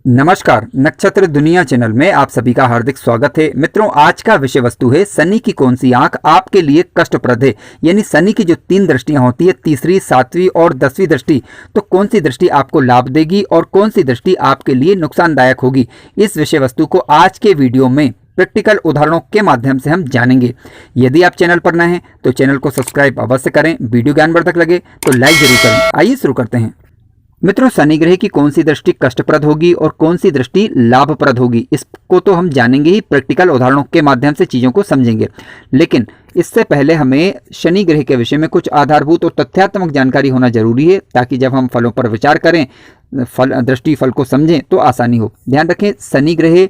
नमस्कार, नक्षत्र दुनिया चैनल में आप सभी का हार्दिक स्वागत है। मित्रों, आज का विषय वस्तु है शनि की कौन सी आंख आपके लिए कष्टप्रद है। यानी शनि की जो 3 दृष्टियां होती है, तीसरी, 7वीं और 10वीं दृष्टि, तो कौन सी दृष्टि आपको लाभ देगी और कौन सी दृष्टि आपके लिए नुकसानदायक होगी, इस विषय वस्तु को आज के वीडियो में प्रैक्टिकल उदाहरणों के माध्यम से हम जानेंगे। यदि आप चैनल पर नए हैं तो चैनल को सब्सक्राइब अवश्य करें। वीडियो ज्ञानवर्धक लगे तो लाइक जरूर करें। आइए शुरू करते हैं। मित्रों, शनि ग्रह की कौन सी दृष्टि कष्टप्रद होगी और कौन सी दृष्टि लाभप्रद होगी, इसको तो हम जानेंगे ही, प्रैक्टिकल उदाहरणों के माध्यम से चीज़ों को समझेंगे। लेकिन इससे पहले हमें शनि ग्रह के विषय में कुछ आधारभूत और तथ्यात्मक जानकारी होना जरूरी है, ताकि जब हम फलों पर विचार करें, दृष्टि फल को समझें तो आसानी हो। ध्यान रखें, शनि ग्रह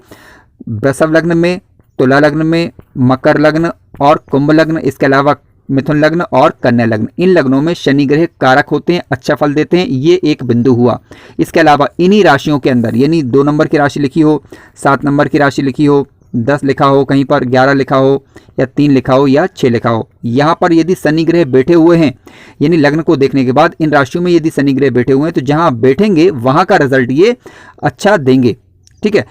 वृषभ लग्न में, तुला लग्न में, मकर लग्न और कुंभ लग्न, इसके अलावा मिथुन लग्न और कन्या लग्न, इन लग्नों में शनि ग्रह कारक होते हैं, अच्छा फल देते हैं। ये एक बिंदु हुआ। इसके अलावा इन्हीं राशियों के अंदर, यानी 2 नंबर की राशि लिखी हो, 7 नंबर की राशि लिखी हो, 10 लिखा हो, कहीं पर 11 लिखा हो, या 3 लिखा हो, या 6 लिखा हो, यहाँ पर यदि शनि ग्रह बैठे हुए हैं, यानी लग्न को देखने के बाद इन राशियों में यदि शनि ग्रह बैठे हुए हैं, तो जहाँ बैठेंगे वहाँ का रिजल्ट ये अच्छा देंगे। ठीक है,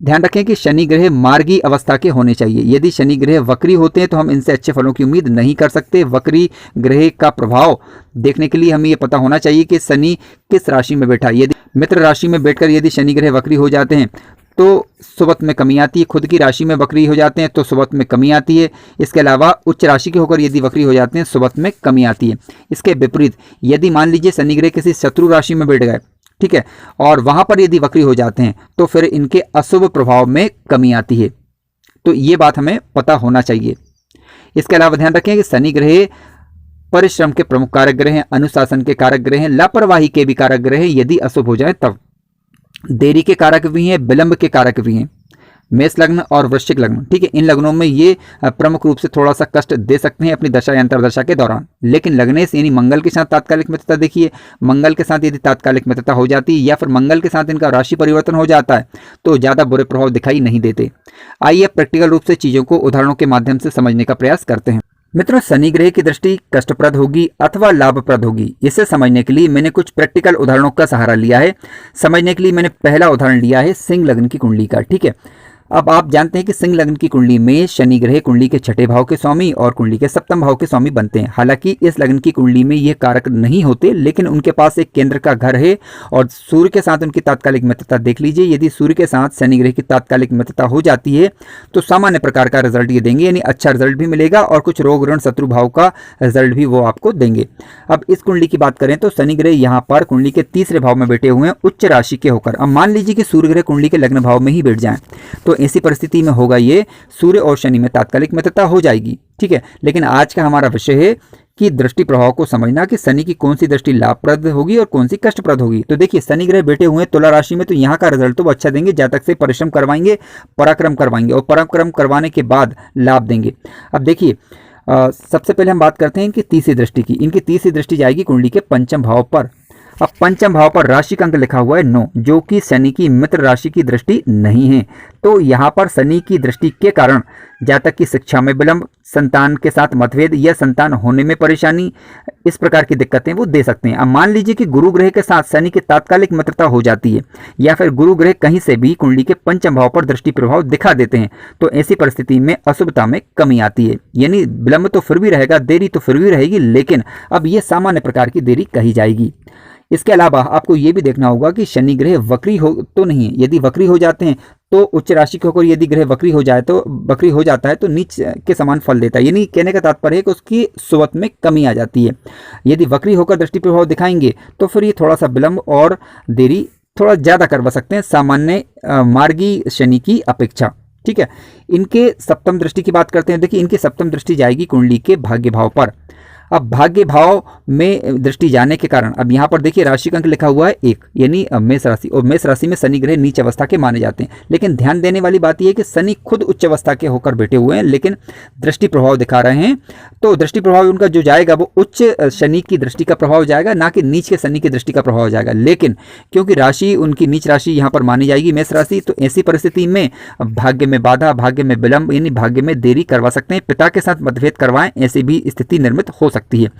ध्यान रखें कि शनि ग्रह मार्गी अवस्था के होने चाहिए। यदि शनि ग्रह वक्री होते हैं तो हम इनसे अच्छे फलों की उम्मीद नहीं कर सकते। वक्री ग्रह का प्रभाव देखने के लिए हमें ये पता होना चाहिए कि शनि किस राशि में बैठा है। यदि मित्र राशि में बैठकर यदि शनि ग्रह वक्री हो जाते हैं तो सुबत में कमी आती है। खुद की राशि में वक्री हो जाते हैं तो सुबत में कमी आती है। इसके अलावा उच्च राशि के होकर यदि वक्री हो जाते हैं, सुबत में कमी आती है। इसके विपरीत यदि मान लीजिए शनि ग्रह किसी शत्रु राशि में बैठ गए, ठीक है, और वहां पर यदि वक्री हो जाते हैं तो फिर इनके अशुभ प्रभाव में कमी आती है। तो ये बात हमें पता होना चाहिए। इसके अलावा ध्यान रखें कि शनि ग्रह परिश्रम के प्रमुख कारक ग्रह हैं, अनुशासन के कारक ग्रह हैं, लापरवाही के भी कारक ग्रह हैं। यदि अशुभ हो जाए तब देरी के कारक भी हैं, विलंब के कारक भी हैं। मेष लग्न और वृश्चिक लग्न, ठीक है, इन लग्नों में ये प्रमुख रूप से थोड़ा सा कष्ट दे सकते हैं अपनी दशा या अंतरदशा के दौरान। लेकिन लग्नेश यानी मंगल के साथ तात्कालिक मित्रता, देखिए मंगल के साथ यदि तात्कालिक मित्रता हो जाती है या फिर मंगल के साथ इनका राशि परिवर्तन हो जाता है तो ज़्यादा बुरे प्रभाव दिखाई नहीं देते। आइए प्रैक्टिकल रूप से चीज़ों को उदाहरणों के माध्यम से समझने का प्रयास करते हैं। मित्रों, शनि ग्रह की दृष्टि कष्टप्रद होगी अथवा लाभप्रद होगी, इसे समझने के लिए मैंने कुछ प्रैक्टिकल उदाहरणों का सहारा लिया है। समझने के लिए मैंने पहला उदाहरण लिया है सिंह लग्न की कुंडली का। ठीक है, अब आप जानते हैं कि सिंह लग्न की कुंडली में शनि ग्रह कुंडली के 6ठे भाव के स्वामी और कुंडली के 7वें भाव के स्वामी बनते हैं। हालांकि इस लग्न की कुंडली में ये कारक नहीं होते, लेकिन उनके पास एक केंद्र का घर है और सूर्य के साथ उनकी तात्कालिक मित्रता देख लीजिए। यदि सूर्य के साथ शनि ग्रह की तात्कालिक मित्रता हो जाती है तो सामान्य प्रकार का रिजल्ट ये देंगे, यानी अच्छा रिजल्ट भी मिलेगा और कुछ रोग ऋण शत्रु भाव का रिजल्ट भी वो आपको देंगे। अब इस कुंडली की बात करें तो शनि ग्रह यहाँ पर कुंडली के 3रे भाव में बैठे हुए हैं उच्च राशि के होकर। अब मान लीजिए कि सूर्य ग्रह कुंडली के लग्न भाव में ही बैठ जाए तो ऐसी परिस्थिति में होगा ये सूर्य और शनि में तात्कालिक मित्रता हो जाएगी। ठीक है, लेकिन आज का हमारा विषय है कि दृष्टि प्रभाव को समझना कि शनि की कौन सी दृष्टि लाभप्रद होगी और कौन सी कष्टप्रद होगी। तो देखिए, शनि ग्रह बैठे हुए हैं तुला राशि में, तो यहाँ का रिजल्ट तो वो अच्छा देंगे, जातक से परिश्रम करवाएंगे, पराक्रम करवाएंगे और पराक्रम करवाने के बाद लाभ देंगे। अब देखिए, सबसे पहले हम बात करते हैं इनकी तीसरी दृष्टि की। इनकी तीसरी दृष्टि जाएगी कुंडली के 5वें भाव पर। अब 5वें भाव पर राशि का अंक लिखा हुआ है 9, जो कि शनि की मित्र राशि की दृष्टि नहीं है। तो यहाँ पर शनि की दृष्टि के कारण जातक की शिक्षा में विलंब, संतान के साथ मतभेद या संतान होने में परेशानी, इस प्रकार की दिक्कतें वो दे सकते हैं। अब मान लीजिए कि गुरु ग्रह के साथ शनि की तात्कालिक मित्रता हो जाती है या फिर गुरु ग्रह कहीं से भी कुंडली के 5वें भाव पर दृष्टि प्रभाव दिखा देते हैं, तो ऐसी परिस्थिति में अशुभता में कमी आती है। यानी विलंब तो फिर भी रहेगा, देरी तो फिर भी रहेगी, लेकिन अब ये सामान्य प्रकार की देरी कही जाएगी। इसके अलावा आपको ये भी देखना होगा कि शनि ग्रह वक्री हो तो नहीं है। यदि वक्री हो जाते हैं तो उच्च राशि के होकर यदि ग्रह वक्री हो जाता है तो नीच के समान फल देता है। यानी कहने का तात्पर्य है कि उसकी सुवत में कमी आ जाती है। यदि वक्री होकर दृष्टि प्रभाव दिखाएंगे तो फिर ये थोड़ा सा विलंब और देरी थोड़ा ज़्यादा करवा सकते हैं सामान्य मार्गी शनि की अपेक्षा। ठीक है, इनके 7वीं दृष्टि की बात करते हैं। देखिए, इनकी 7वीं दृष्टि जाएगी कुंडली के भाग्य भाव पर। अब भाग्य भाव में दृष्टि जाने के कारण अब यहाँ पर देखिए राशि का अंक लिखा हुआ है 1, यानी मेष राशि, और मेष राशि में शनि ग्रह नीच अवस्था के माने जाते हैं। लेकिन ध्यान देने वाली बात यह है कि शनि खुद उच्च अवस्था के होकर बैठे हुए हैं, लेकिन दृष्टि प्रभाव दिखा रहे हैं। तो दृष्टि प्रभाव उनका जो जाएगा वो उच्च शनि की दृष्टि का प्रभाव जाएगा, ना कि नीच के शनि की दृष्टि का प्रभाव जाएगा। लेकिन क्योंकि राशि उनकी नीच राशि यहाँ पर मानी जाएगी मेष राशि, तो ऐसी परिस्थिति में भाग्य में बाधा, भाग्य में विलंब, यानी भाग्य में देरी करवा सकते हैं। पिता के साथ मतभेद करवाएं, ऐसी भी स्थिति निर्मित हो सकती है।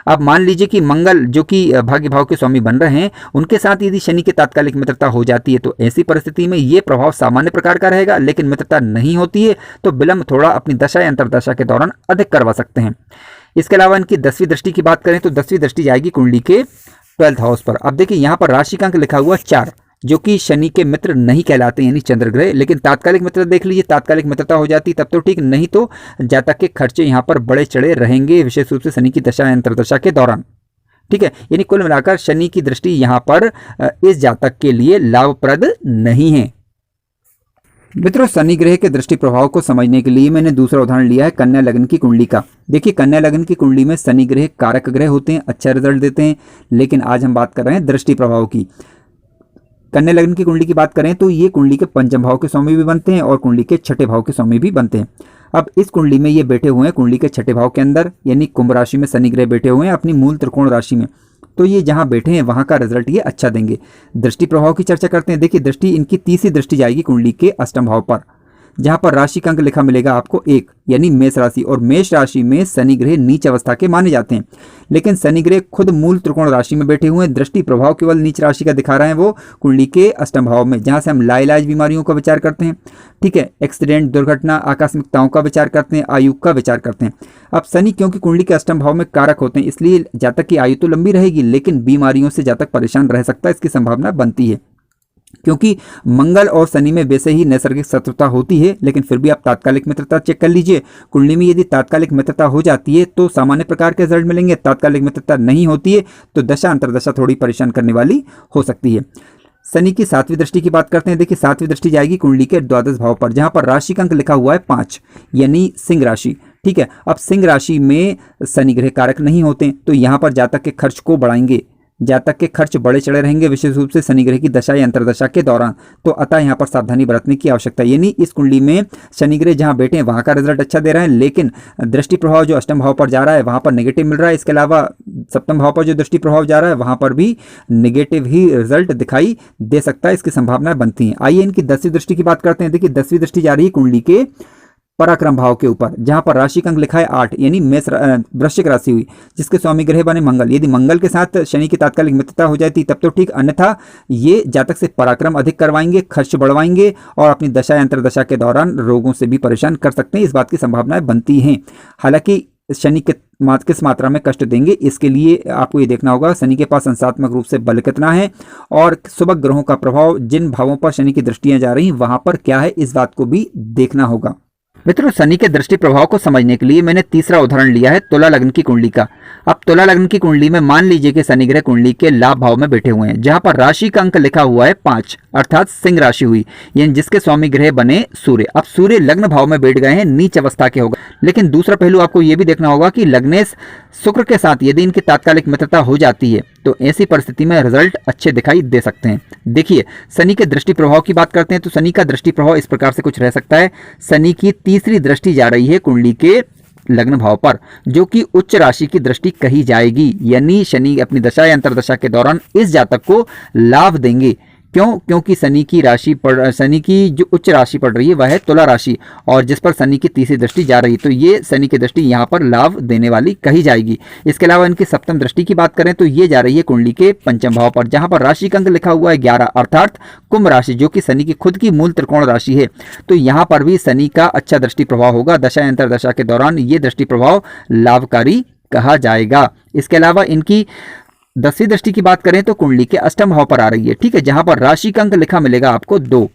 अब मान लीजिए कि मंगल जो कि भाग्य भाव के स्वामी बन रहे हैं, उनके साथ यदि शनि की तात्कालिक मित्रता हो जाती है तो ऐसी परिस्थिति में ये प्रभाव सामान्य प्रकार का रहेगा, लेकिन मित्रता नहीं होती है तो विलंब थोड़ा अपनी दशा या अंतर्दशा के दौरान अधिक करवा सकते हैं। इसके अलावा इनकी 10वीं दृष्टि की बात करें तो 10वीं दृष्टि जाएगी कुंडली के 12th हाउस पर। अब देखिए यहाँ पर राशि का अंक लिखा हुआ 4, जो कि शनि के मित्र नहीं कहलाते यानी चंद्र ग्रह, लेकिन तात्कालिक मित्र देख लीजिए, तात्कालिक मित्रता हो जाती तब तो ठीक, नहीं तो जातक के खर्चे यहाँ पर बड़े चढ़े रहेंगे, विशेष रूप से शनि की दशा या अंतर्दशा के दौरान। ठीक है, यानी कुल मिलाकर शनि की दृष्टि यहाँ पर इस जातक के लिए लाभप्रद नहीं है। मित्रों, शनि ग्रह के दृष्टि प्रभाव को समझने के लिए मैंने दूसरा उदाहरण लिया है कन्या लग्न की कुंडली का। देखिए, कन्या लग्न की कुंडली में शनि ग्रह कारक ग्रह होते हैं, अच्छा रिजल्ट देते हैं, लेकिन आज हम बात कर रहे हैं दृष्टि प्रभाव की। कन्या लग्न की कुंडली की बात करें तो ये कुंडली के पंचम भाव के स्वामी भी बनते हैं और कुंडली के छठे भाव के स्वामी भी बनते हैं। अब इस कुंडली में ये बैठे हुए हैं कुंडली के छठे भाव के अंदर, यानी कुंभ राशि में शनि ग्रह बैठे हुए हैं अपनी मूल त्रिकोण राशि में, तो ये जहां बैठे हैं वहां का रिजल्ट ये अच्छा देंगे। दृष्टि प्रभाव की चर्चा करते हैं। देखिए, दृष्टि इनकी तीसरी दृष्टि जाएगी कुंडली के अष्टम भाव पर, जहां पर राशि का अंक लिखा मिलेगा आपको 1, यानी मेष राशि। और मेष राशि में शनि ग्रह नीच अवस्था के माने जाते हैं, लेकिन शनि ग्रह खुद मूल त्रिकोण राशि में बैठे हुए हैं। दृष्टि प्रभाव केवल नीच राशि का दिखा रहे हैं वो कुंडली के अष्टम भाव में, जहां से हम लाइलाज बीमारियों का विचार करते हैं। ठीक है, एक्सीडेंट, दुर्घटना, आकस्मिकताओं का विचार करते हैं, आयु का विचार करते हैं। अब शनि क्योंकि कुंडली के अष्टम भाव में कारक होते हैं, इसलिए जातक की आयु तो लंबी रहेगी, लेकिन बीमारियों से जातक परेशान रह सकता है, इसकी संभावना बनती है। क्योंकि मंगल और शनि में वैसे ही नैसर्गिक शत्रुता होती है, लेकिन फिर भी आप तात्कालिक मित्रता चेक कर लीजिए। कुंडली में यदि तात्कालिक मित्रता हो जाती है तो सामान्य प्रकार के रिजल्ट मिलेंगे, तात्कालिक मित्रता नहीं होती है तो दशा अंतर्दशा थोड़ी परेशान करने वाली हो सकती है। शनि की 7वीं दृष्टि की बात करते हैं। देखिए, 7वीं दृष्टि जाएगी कुंडली के द्वादश भाव पर, जहां पर राशि का अंक लिखा हुआ है 5, यानी सिंह राशि। ठीक है, अब सिंह राशि में शनि ग्रह कारक नहीं होते, तो यहाँ पर जातक के खर्च को बढ़ाएंगे, जातक के खर्च बड़े चढ़े रहेंगे, विशेष रूप से शनि ग्रह की दशा या अंतर्दशा के दौरान। तो अतः यहाँ पर सावधानी बरतने की आवश्यकता है। यानी इस कुंडली में शनि ग्रह जहाँ बैठे हैं वहाँ का रिजल्ट अच्छा दे रहे हैं, लेकिन दृष्टि प्रभाव जो अष्टम भाव पर जा रहा है वहाँ पर नेगेटिव मिल रहा है। इसके अलावा सप्तम भाव पर जो दृष्टि प्रभाव जा रहा है वहाँ पर भी नेगेटिव ही रिजल्ट दिखाई दे सकता है, इसकी संभावनाएं बनती हैं। आइए इनकी 10वीं दृष्टि की बात करते हैं। देखिए, 10वीं दृष्टि जा रही है कुंडली के पराक्रम भाव के ऊपर, जहां पर राशि का अंक लिखा है 8, यानी मेष वृश्चिक राशि हुई, जिसके स्वामी ग्रह बने मंगल। यदि मंगल के साथ शनि की तात्कालिक मित्रता हो जाती तब तो ठीक, अन्यथा ये जातक से पराक्रम अधिक करवाएंगे, खर्च बढ़वाएंगे और अपनी दशा या अंतर्दशा के दौरान रोगों से भी परेशान कर सकते हैं। इस बात की संभावनाएं बनती हैं। हालांकि शनि के किस मात्रा में कष्ट देंगे, इसके लिए आपको ये देखना होगा शनि के पास संसात्मक रूप से बल कितना है और शुभ ग्रहों का प्रभाव जिन भावों पर शनि की दृष्टियां जा रही वहां पर क्या है, इस बात को भी देखना होगा। मित्रों, शनि के दृष्टि प्रभाव को समझने के लिए मैंने तीसरा उदाहरण लिया है तुला लग्न की कुंडली का। अब तुला लग्न की कुंडली में मान लीजिए कि शनि ग्रह कुंडली के लाभ भाव में बैठे हुए हैं, जहां पर राशि का अंक लिखा हुआ है 5, अर्थात सिंह राशि हुई, यानी जिसके स्वामी ग्रह बने सूर्य। अब सूर्य लग्न भाव में बैठ गए हैं, नीच अवस्था के होगा। लेकिन दूसरा पहलू आपको यह भी देखना होगा कि लग्नेश शुक्र के साथ यदि इनकी तात्कालिक मित्रता हो जाती है तो ऐसी परिस्थिति में रिजल्ट अच्छे दिखाई दे सकते हैं। देखिए, शनि के दृष्टि प्रभाव की बात करते हैं तो शनि का दृष्टि प्रभाव इस प्रकार से कुछ रह सकता है। शनि की तीसरी दृष्टि जा रही है कुंडली के लग्न भाव पर, जो कि उच्च राशि की दृष्टि कही जाएगी, यानी शनि अपनी दशा या अंतर्दशा के दौरान इस जातक को लाभ देंगे। क्यों? क्योंकि शनि की जो उच्च राशि पड़ रही है वह है तुला राशि, और जिस पर शनि की तीसरी दृष्टि जा रही, तो ये शनि की दृष्टि यहाँ पर लाभ देने वाली कही जाएगी। इसके अलावा इनकी सप्तम दृष्टि की बात करें तो ये जा रही है कुंडली के पंचम भाव पर, जहां पर राशि का अंक लिखा हुआ है 11, अर्थात कुंभ राशि, जो कि शनि की खुद की मूल त्रिकोण राशि है। तो यहाँ पर भी शनि का अच्छा दृष्टि प्रभाव होगा। दशा अंतर्दशा के दौरान ये दृष्टि प्रभाव लाभकारी कहा जाएगा। इसके अलावा इनकी 10वीं दृष्टि की बात करें तो कुंडली के अष्टम भाव पर आ रही है। ठीक है, जहां पर राशि का अंक लिखा मिलेगा आपको 2,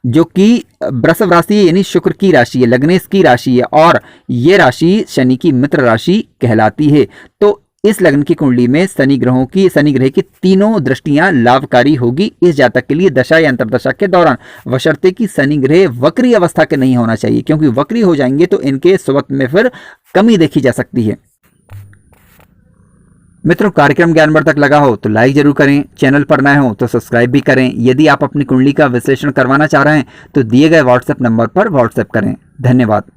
जो कि वृषभ राशि है, यानी शुक्र की राशि है, लग्नेश की राशि है, और ये राशि शनि की मित्र राशि कहलाती है। तो इस लग्न की कुंडली में शनि ग्रह की तीनों दृष्टियां लाभकारी होगी इस जातक के लिए दशा या अंतर्दशा के दौरान, बशर्ते कि शनि ग्रह वक्री अवस्था के नहीं होना चाहिए, क्योंकि वक्री हो जाएंगे तो इनके स्वत्व में फिर कमी देखी जा सकती है। मित्रों, कार्यक्रम ज्ञानवर्धक लगा हो तो लाइक जरूर करें, चैनल पर नए हो तो सब्सक्राइब भी करें। यदि आप अपनी कुंडली का विश्लेषण करवाना चाह रहे हैं तो दिए गए व्हाट्सएप नंबर पर व्हाट्सएप करें। धन्यवाद।